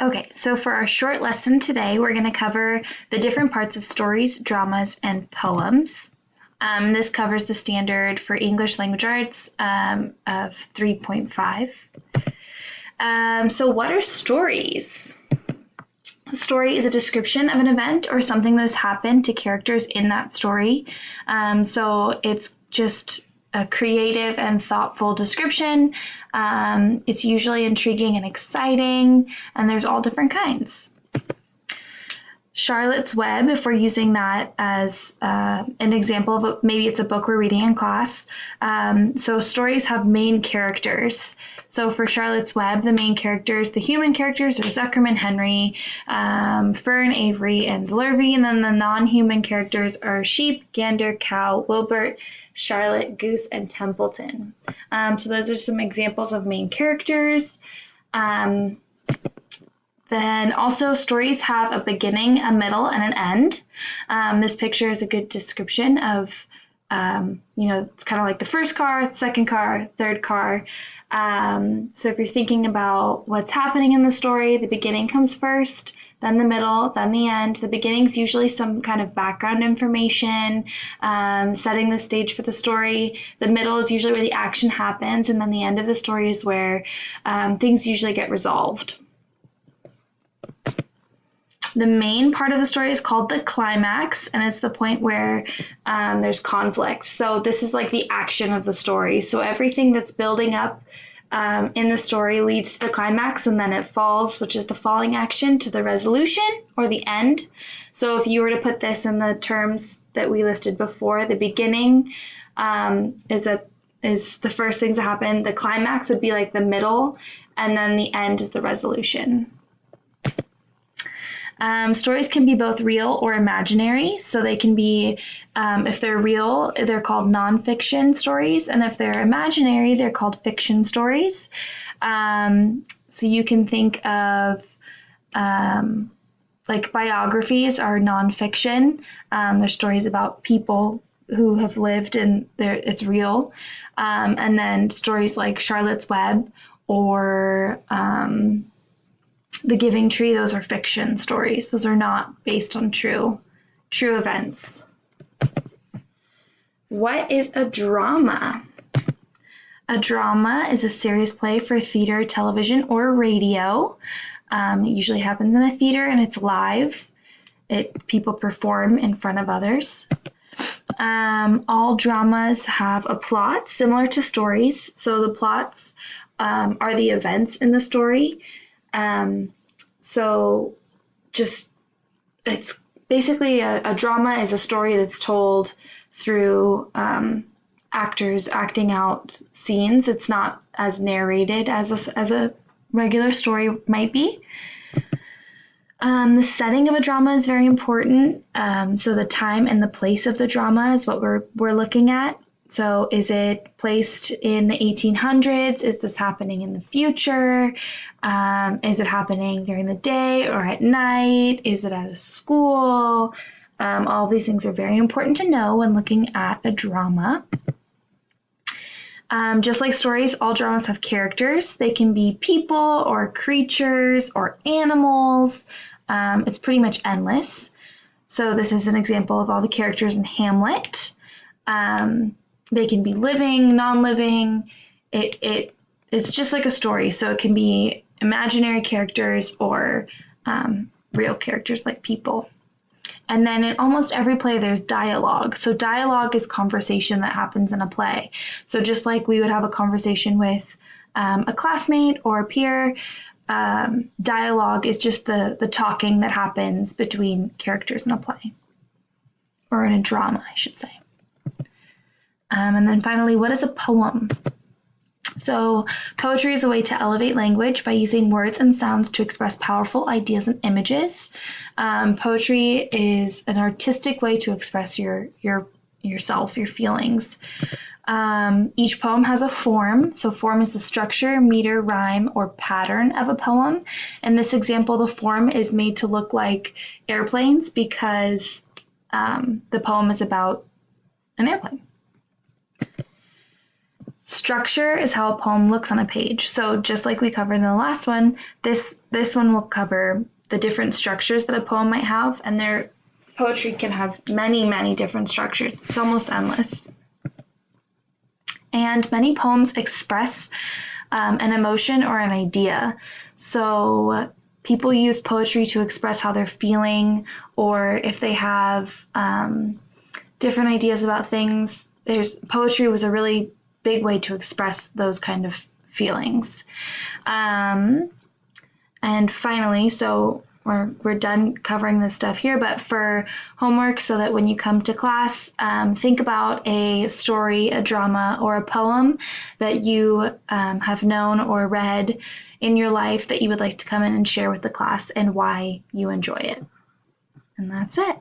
Okay, so for our short lesson today, we're going to cover the different parts of stories, dramas, and poems. This covers the standard for English language arts of 3.5. So what are stories? A story is a description of an event or something that has happened to characters in that story. So it's just a creative and thoughtful description. It's usually intriguing and exciting, and there's all different kinds. Charlotte's Web, if we're using that as an example of maybe it's a book we're reading in class. So stories have main characters. So for Charlotte's Web, the main characters, the human characters are Zuckerman Henry, Fern Avery, and Lurvy, and then the non-human characters are Sheep, Gander, Cow, Wilbert, Charlotte, Goose, and Templeton. So those are some examples of main characters. Then also stories have a beginning, a middle, and an end. This picture is a good description of, it's kind of like the first car, second car, third car. So if you're thinking about what's happening in the story, the beginning comes first, then the middle, then the end. The beginning's usually some kind of background information, setting the stage for the story. The middle is usually where the action happens, and then the end of the story is where things usually get resolved. The main part of the story is called the climax, and it's the point where there's conflict. So this is like the action of the story. So everything that's building up in the story leads to the climax, and then it falls, which is the falling action, to the resolution or the end. So if you were to put this in the terms that we listed before, the beginning is the first things that happen. The climax would be like the middle, and then the end is the resolution. Stories can be both real or imaginary. So they can be, if they're real, they're called nonfiction stories. And if they're imaginary, they're called fiction stories. So you can think of like biographies are nonfiction. They're stories about people who have lived and it's real. And then stories like Charlotte's Web or The Giving Tree, those are fiction stories. Those are not based on true events. What is a drama? A drama is a series play for theater, television, or radio. It usually happens in a theater and it's live. People perform in front of others. All dramas have a plot similar to stories. So the plots are the events in the story. So just, it's basically a drama is a story that's told through actors acting out scenes. It's not as narrated as a regular story might be. The setting of a drama is very important. So the time and the place of the drama is what we're looking at. So is it placed in the 1800s? Is this happening in the future? Is it happening during the day or at night? Is it at a school? All these things are very important to know when looking at a drama. Just like stories, all dramas have characters. They can be people or creatures or animals. It's pretty much endless. So this is an example of all the characters in Hamlet. They can be living, non-living. It's just like a story. So it can be imaginary characters or real characters like people. And then in almost every play, there's dialogue. So dialogue is conversation that happens in a play. So just like we would have a conversation with a classmate or a peer, dialogue is just the talking that happens between characters in a play. Or in a drama, I should say. And then finally, what is a poem? So poetry is a way to elevate language by using words and sounds to express powerful ideas and images. Poetry is an artistic way to express yourself, your feelings. Each poem has a form. So form is the structure, meter, rhyme, or pattern of a poem. In this example, the form is made to look like airplanes because the poem is about an airplane. Structure is how a poem looks on a page. So just like we covered in the last one, this one will cover the different structures that a poem might have, and their poetry can have many, many different structures. It's almost endless. And many poems express an emotion or an idea. So people use poetry to express how they're feeling, or if they have different ideas about things. Poetry was a really big way to express those kind of feelings. And finally, so we're done covering this stuff here, but for homework, so that when you come to class, think about a story, a drama, or a poem that you have known or read in your life that you would like to come in and share with the class, and why you enjoy it. And that's it.